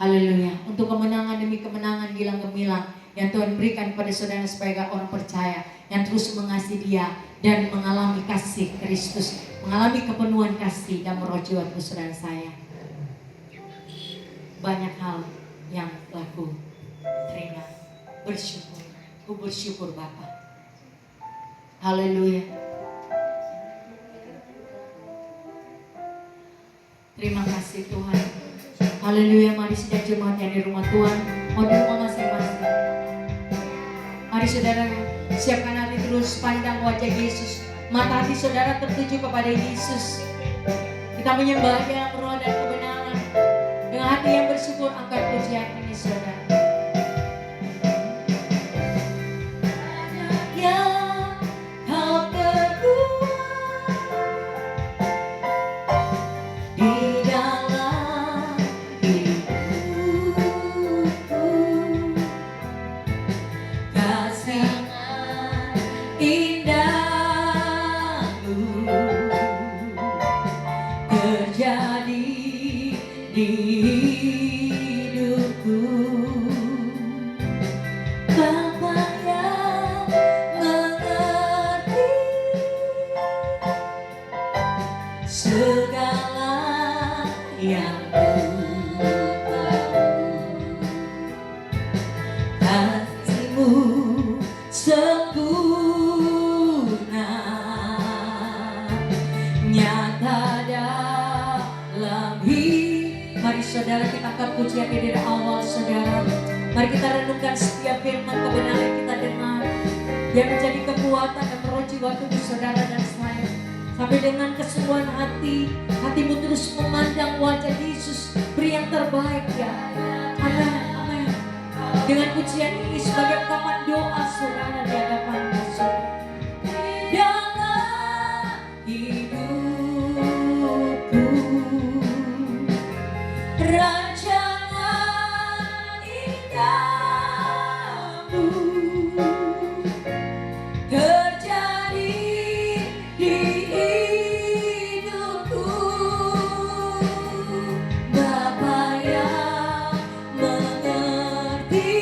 Haleluya. Untuk kemenangan demi kemenangan gilang gemilang yang Tuhan berikan kepada saudara sebagai orang percaya yang terus mengasihi Dia dan mengalami kasih Kristus, mengalami kepenuhan kasih dan roh jiwa saudara saya. Banyak hal yang laku terima, bersyukur. Ku bersyukur Bapa. Haleluya. Terima kasih Tuhan. Haleluya. Mari sidang jemaat yang di rumah Tuhan, mau di rumah masing-masing, mari saudara siapkan hati, terus pandang wajah Yesus. Mata hati saudara tertuju kepada Yesus. Kita menyembah Dia roh dan kebenaran. Dengan hati yang bersyukur, angkat pujian ini saudara. Saudara, kita angkat pujian dari awal saudara. Mari kita renungkan setiap firman kebenaran yang kita dengar, yang menjadi kekuatan dan roh jiwa tubuh saudara dan saya. Sampai dengan kesungguhan hati, hatimu terus memandang wajah Yesus, beri yang terbaik ya. Amin, amin. Dengan pujian ini sebagai ungkapan doa saudara di hadapan Yesus. Rancangan indahmu terjadi di hidupku, Bapa yang mengerti.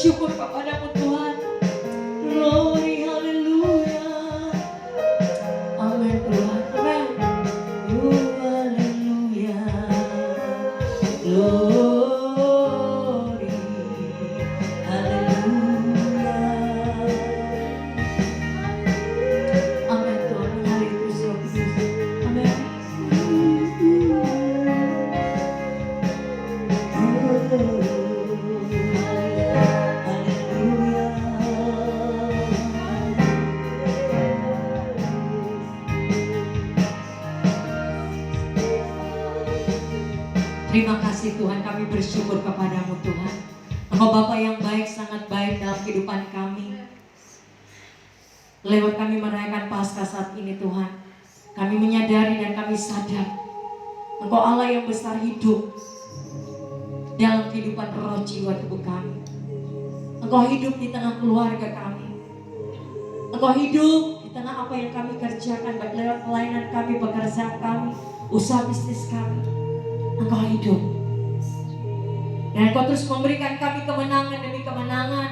bersyukur kepadamu Tuhan. Glory, haleluya. Amin Tuhan. Amin. Haleluya. Glory, haleluya. Amin Tuhan. Haleluya. Amin. Terima kasih Tuhan, kami bersyukur kepadamu Tuhan. Engkau Bapa yang baik, sangat baik dalam kehidupan kami. Lewat kami merayakan Paskah saat ini Tuhan, kami menyadari dan kami sadar Engkau Allah yang besar hidup dalam kehidupan roh jiwa tubuh kami. Engkau hidup di tengah keluarga kami. Engkau hidup di tengah apa yang kami kerjakan, baik lewat pelayanan kami, pekerjaan kami, usaha bisnis kami. Engkau hidup. Dan Engkau terus memberikan kami kemenangan demi kemenangan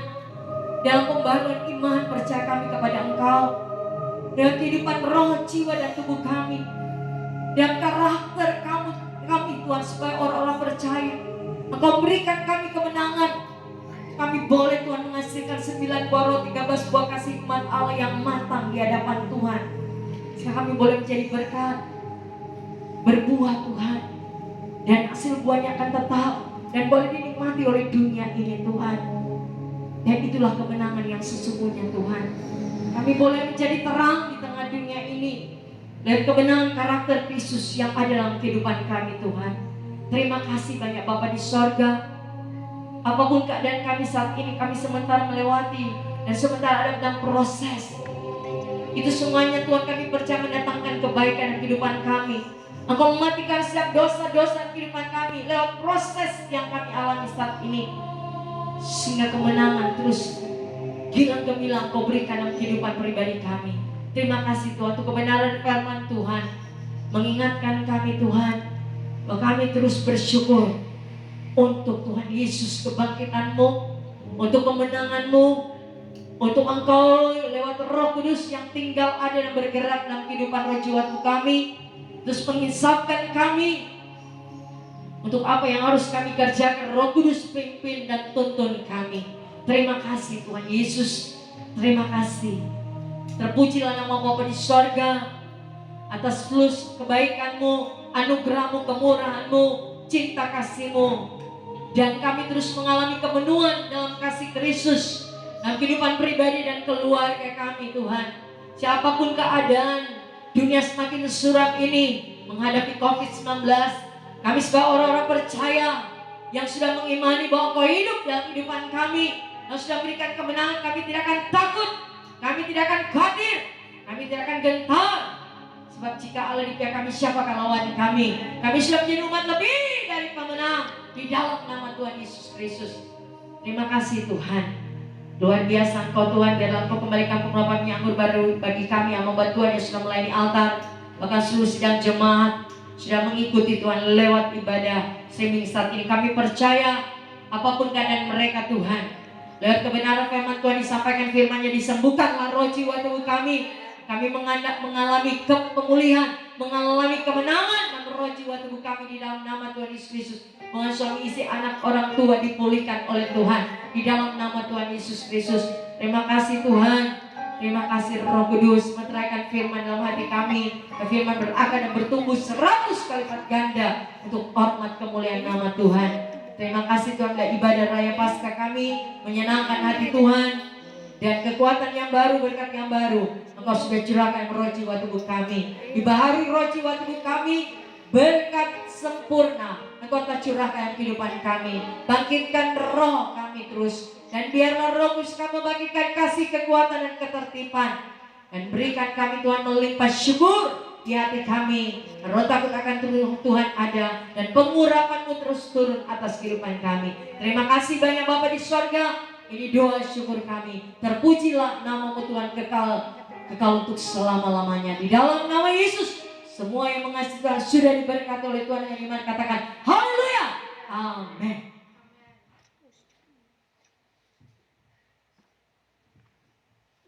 dalam pembaruan iman, percaya kami kepada Engkau, dalam kehidupan roh, jiwa dan tubuh kami, dan karakter kami Tuhan, supaya orang-orang percaya. Engkau berikan kami kemenangan. Kami boleh Tuhan menghasilkan 9 buah roti, 13 buah kasih hikmat Allah yang matang di hadapan Tuhan. Sehingga kami boleh menjadi berkat, berbuah Tuhan, dan hasil buahnya akan tetap dan boleh dinikmati oleh dunia ini Tuhan. Dan itulah kemenangan yang sesungguhnya Tuhan. Kami boleh menjadi terang di tengah dunia ini dan kemenangan karakter Kristus yang ada dalam kehidupan kami Tuhan. Terima kasih banyak Bapa di sorga. Apapun keadaan kami saat ini, kami sementara melewati dan sementara ada dalam proses, itu semuanya Tuhan kami percaya mendatangkan kebaikan dalam kehidupan kami. Engkau mematikan setiap dosa-dosa kehidupan kami lewat proses yang kami alami saat ini, sehingga kemenangan terus gilang gemilang Kau berikan dalam kehidupan pribadi kami. Terima kasih Tuhan untuk kebenaran firman Tuhan, mengingatkan kami Tuhan bahwa kami terus bersyukur untuk Tuhan Yesus, kebangkitan-Mu, untuk kemenangan-Mu, untuk Engkau lewat Roh Kudus yang tinggal ada dan bergerak dalam kehidupan roh jiwa kami, terus menginsafkan kami untuk apa yang harus kami kerjakan. Roh Kudus pimpin dan tuntun kami. Terima kasih Tuhan Yesus, terima kasih. Terpujilah nama Bapa di sorga atas fulus kebaikan-Mu, anugerah-Mu, kemurahan-Mu, cinta kasih-Mu. Dan kami terus mengalami kepenuhan dalam kasih Kristus dalam kehidupan pribadi dan keluarga kami Tuhan. Siapapun keadaan dunia semakin suram ini menghadapi COVID-19, kami sebagai orang-orang percaya yang sudah mengimani bahwa Kau hidup dalam kehidupan kami, yang sudah berikan kemenangan, kami tidak akan takut, kami tidak akan khawatir, kami tidak akan gentar. Sebab jika Allah di pihak kami, siapa akan lawan kami? Kami sudah menjadi umat lebih dari pemenang di dalam nama Tuhan Yesus Kristus. Terima kasih Tuhan. Luar biasa Engkau Tuhan, biarlah Engkau kembalikan pengurapan minyak anggur baru bagi kami yang membuat Tuhan yang sudah melayani altar, bahkan seluruh sidang jemaat sudah mengikuti Tuhan lewat ibadah streaming saat ini. Kami percaya apapun keadaan mereka Tuhan, lewat kebenaran firman Tuhan disampaikan, firman-Nya disembuhkanlah roh jiwa tubuh kami. Kami mengalami pemulihan, mengalami kemenangan dalam roh jiwa tubuh kami di dalam nama Tuhan Yesus Kristus. Mohon suami istri anak orang tua dipulihkan oleh Tuhan di dalam nama Tuhan Yesus Kristus. Terima kasih Tuhan. Terima kasih Roh Kudus meteraikan firman dalam hati kami. Firman berakar dan bertumbuh 100 kali lipat ganda untuk hormat kemuliaan nama Tuhan. Terima kasih Tuhan, dan ibadah raya Paskah kami menyenangkan hati Tuhan. Dan kekuatan yang baru, berkat yang baru Engkau sudah curahkan roh jiwa tubuh kami. Dibaharui roh jiwa tubuh kami, berkat sempurna Engkau telah curahkan kehidupan kami. Bangkitkan roh kami terus, dan biarlah Roh Kudus kami membagikan kasih, kekuatan dan ketertiban. Dan berikan kami Tuhan melimpah syukur di hati kami. Roh takut akan Tuhan ada, dan pengurapan-Mu terus turun atas kehidupan kami. Terima kasih banyak Bapa di sorga. Ini doa syukur kami. Terpujilah nama-Mu Tuhan, kekal untuk selama-lamanya. Di dalam nama Yesus, semua yang mengasihi Tuhan sudah diberkati oleh Tuhan dengan iman. Katakan haleluya. Amin.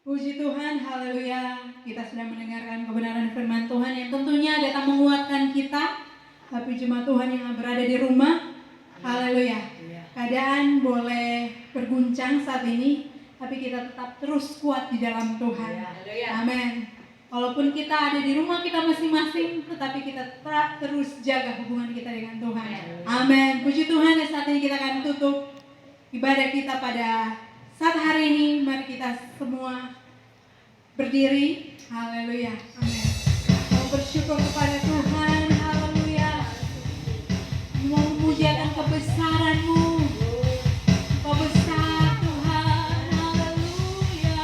Puji Tuhan, haleluya. Kita sudah mendengarkan kebenaran firman Tuhan yang tentunya datang menguatkan kita. Tapi jemaat Tuhan yang berada di rumah, haleluya. Keadaan boleh berguncang saat ini, tapi kita tetap terus kuat di dalam Tuhan. Amin. Walaupun kita ada di rumah kita masing-masing, tetapi kita tetap terus jaga hubungan kita dengan Tuhan. Amin. Puji Tuhan, dan saat ini kita akan tutup ibadah kita pada saat hari ini. Mari kita semua berdiri. Haleluya. Amin. Mau bersyukur kepada Tuhan. Haleluya. Mau memuji akan kebesaran-Mu. Kau besar Tuhan. Haleluya.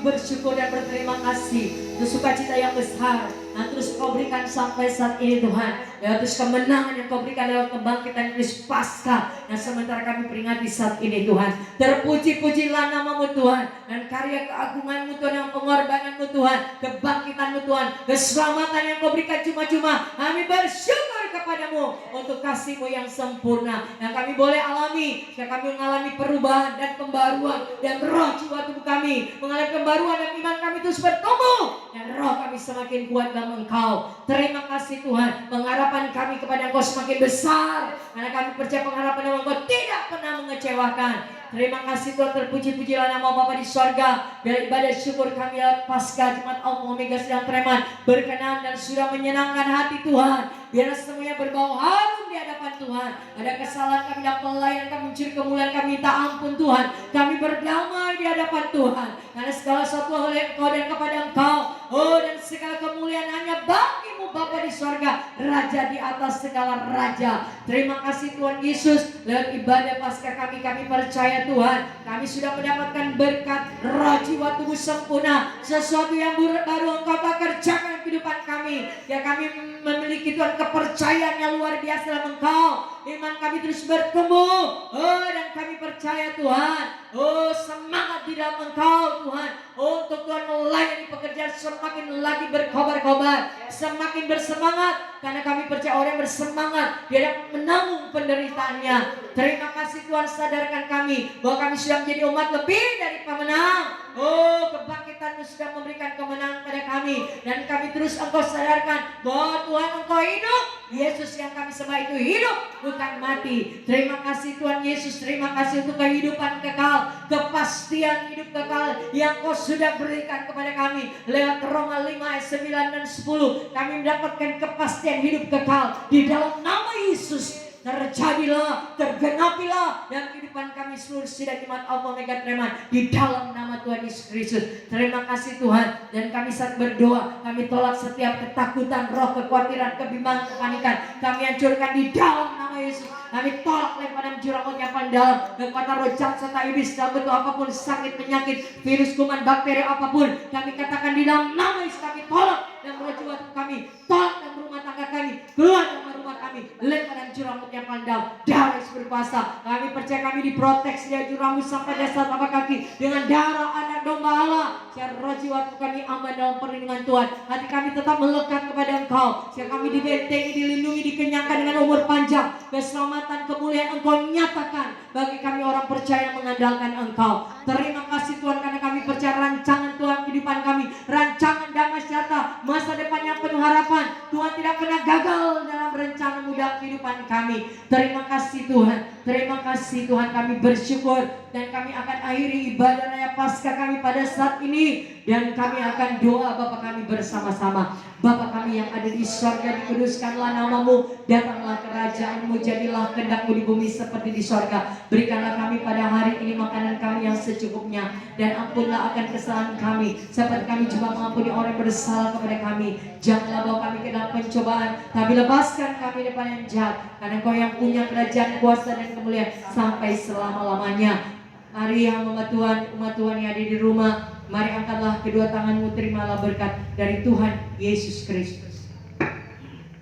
bersyukur dan berterima kasih untuk sukacita yang besar yang terus Kau berikan sampai saat ini Tuhan. Ya terus kemenangan yang Kau berikan lewat kebangkitan Kristus Paskah yang sementara kami peringati saat ini Tuhan. Terpuji-pujilah nama-Mu Tuhan, dan karya keagungan-Mu Tuhan, yang pengorbanan-Mu Tuhan, kebangkitan-Mu Tuhan, keselamatan yang Kau berikan cuma-cuma. Kami bersyukur kepadamu untuk kasih-Mu yang sempurna yang kami boleh alami. Yang kami mengalami perubahan dan pembaruan, dan roh jiwa tubuh kami mengalami pembaruan, dan iman kami terus bertumbuh, dan roh kami semakin kuat dalam Engkau. Terima kasih Tuhan, pengharapan kami kepada Engkau semakin besar karena kami percaya pengharapan dalam Engkau tidak pernah mengecewakan. Terima kasih Tuhan, terpuji-pujilah nama Bapa di sorga. Biar ibadah syukur kami Paskah Jumat Alfa Omega sedang preman berkenan dan sudah menyenangkan hati Tuhan. Biarlah semuanya berbau harum di hadapan Tuhan. Ada kesalahan kami dan pelayanan kami, mencuri kemuliaan kami, minta ampun Tuhan. Kami berdamai di hadapan Tuhan, karena segala sesuatu oleh Engkau dan kepada Engkau. Oh, dan segala kemuliaan hanya bagi-Mu Bapa di sorga, Raja di atas segala raja. Terima kasih Tuhan Yesus. Lewat ibadah Paskah kami percaya Tuhan, kami sudah mendapatkan berkat roh jiwa tubuh sempurna. Sesuatu yang baru Engkau telah kerjakan dalam kehidupan kami. Ya kami memiliki Tuhan kepercayaan yang luar biasa dalam Engkau. Iman kami terus bertumbuh. Oh, dan kami percaya Tuhan, oh semangat di dalam Engkau Tuhan, untuk Tuhan melayani pekerjaan semakin lagi berkobar-kobar, semakin bersemangat, karena kami percaya orang yang bersemangat dia dapat menanggung penderitaannya. Terima kasih Tuhan, sadarkan kami bahwa kami sudah menjadi umat lebih dari pemenang. Oh, kebangkitan-Mu sudah memberikan kemenangan pada kami, dan kami terus Engkau sadarkan bahwa Tuhan Engkau hidup. Yesus yang kami sembah itu hidup, bukan mati. Terima kasih Tuhan Yesus, terima kasih untuk kehidupan kekal, kepastian hidup kekal yang Kau sudah berikan kepada kami. Lewat Roma 5 ayat 9 dan 10 kami mendapatkan kepastian hidup kekal di dalam nama Yesus. Terjadilah, tergenapilah dalam kehidupan kami seluruh sidang iman Alfa Omega Treman di dalam nama Tuhan Yesus Kristus. Terima kasih Tuhan, dan kami saat berdoa kami tolak setiap ketakutan, roh kekhawatiran, kebimbangan, kepanikan. Kami hancurkan di dalam nama Yesus. Kami tolak lemparan jurang yang paling dalam, kekuatan roh jahat serta iblis dalam bentuk apapun, sakit, penyakit, virus, kuman, bakteri apapun. Kami katakan di dalam nama Yesus kami tolak dan roh jiwa kami, tolak dan rumah tangga kami, keluar dari rumah kami. Lemparan jurang yang paling dalam, darah Yesus berkuasa. Kami percaya kami diproteksi dari jurang sampai dasar tapak kaki dengan darah anak domba Allah. Secara roh jiwa kami aman dalam perlindungan Tuhan. Hati kami tetap melekat kepada Engkau. Secara kami dibentengi, dilindungi, dikenyangkan dengan umur panjang, keselamatan, kemuliaan Engkau nyatakan bagi kami orang percaya yang mengandalkan Engkau. Terima kasih Tuhan, karena kami percaya rancangan Tuhan kehidupan kami, rancangan damai sejahtera, masa depan yang penuh harapan. Tuhan tidak pernah gagal dalam rencana mudah kehidupan kami. Terima kasih Tuhan, terima kasih Tuhan. Kami bersyukur, dan kami akan akhiri ibadah raya Paskah kami pada saat ini, dan kami akan doa Bapa kami bersama-sama. Bapa kami yang ada di sorga, dikuduskanlah nama-Mu, datanglah kerajaan-Mu, jadilah kehendak-Mu di bumi seperti di sorga. Berikanlah kami pada hari ini makanan kami yang secukupnya, dan ampunlah akan kesalahan kami, seperti kami juga mengampuni orang yang bersalah kepada kami. Janganlah bawa kami ke dalam pencobaan, tapi lepaskan kami daripada yang jahat, karena Engkau yang punya kerajaan, kuasa, dan kemuliaan sampai selama-lamanya. Mari hamba Tuhan, umat Tuhan yang ada di rumah, mari angkatlah kedua tanganmu, terimalah berkat dari Tuhan Yesus Kristus.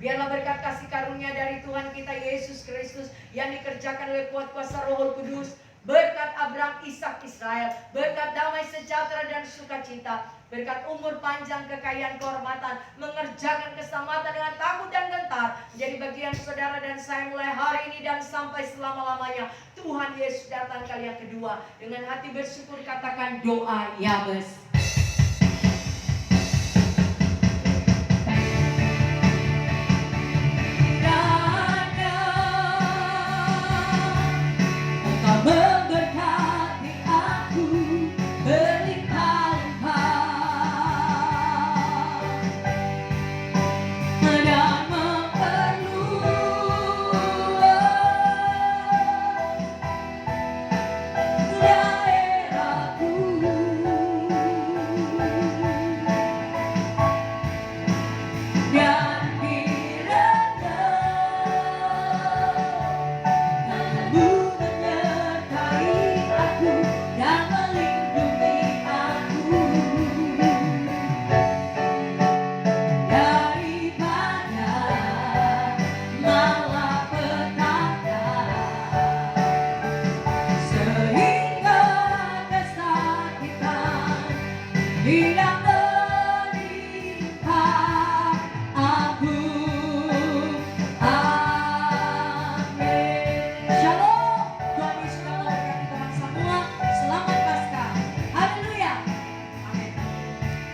Biarlah berkat kasih karunia dari Tuhan kita Yesus Kristus yang dikerjakan oleh kuat kuasa Roh Kudus, berkat Abraham, Ishak, Israel, berkat damai sejahtera dan sukacita, berkat umur panjang, kekayaan, kehormatan, mengerjakan keselamatan dengan takut dan gentar, menjadi bagian saudara dan saya mulai hari ini dan sampai selama-lamanya. Tuhan Yesus datang kali yang kedua. Dengan hati bersyukur katakan doa Yabes. Memberkati aku berlimpah-limpah dan memperluas daerahku. Di